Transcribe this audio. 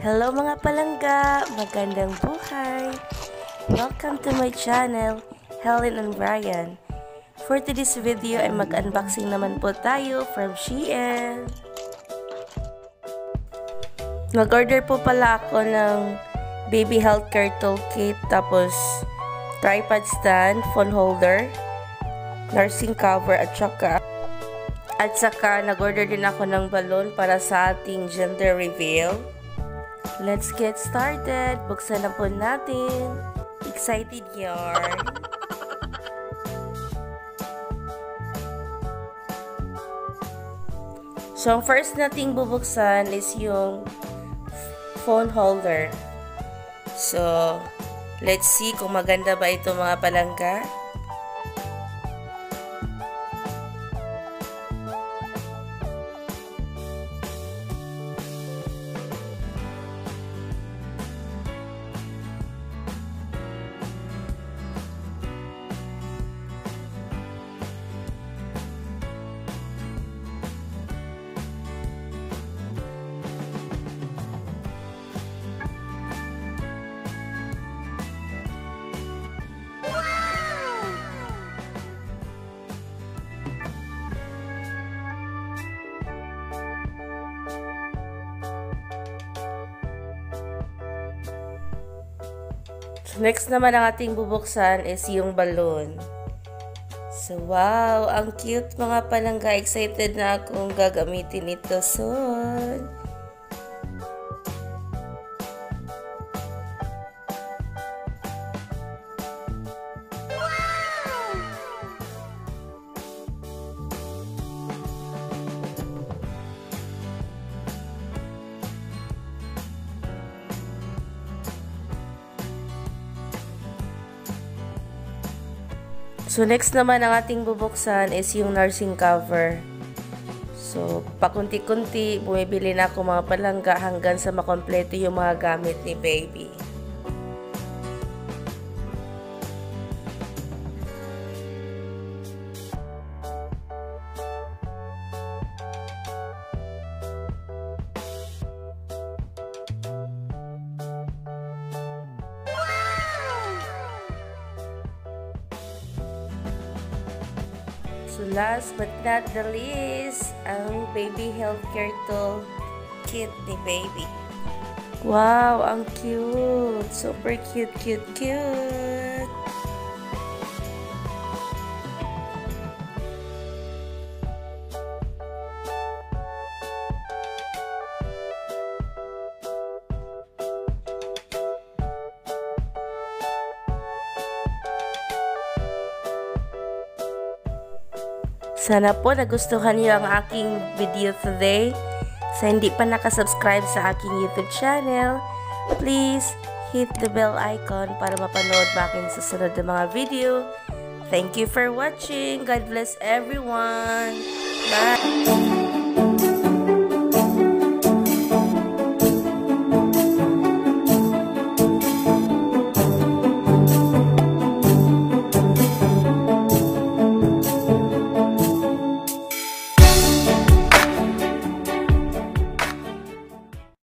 Hello mga palangga! Magandang buhay! Welcome to my channel, Helen and Brian. For today's video ay mag-unboxing naman po tayo from Shein. Nag-order po pala ako ng baby healthcare toolkit, tapos tripod stand, phone holder, nursing cover at saka nag-order din ako ng balloon para sa ating gender reveal. Let's get started. Buksan na po natin. Excited yarn. So, ang first nating bubuksan is yung phone holder. So, let's see kung maganda ba ito mga palangga. So, next naman ang ating bubuksan is yung balloon. So, wow! Ang cute mga palangga. Excited na akong gagamitin ito soon. So, next naman ang ating bubuksan is yung nursing cover. So, pakunti-kunti, bumibili na ako mga palangga hanggang sa makompleto yung mga gamit ni baby. So, last but not the least, ang baby healthcare tool kit ni baby. Wow, ang cute! Super cute, cute, cute! Sana po nagustuhan niyo ang aking video today. Sa hindi pa nakasubscribe sa aking YouTube channel, please hit the bell icon para mapanood ba aking susunod na mga video. Thank you for watching. God bless everyone. Bye!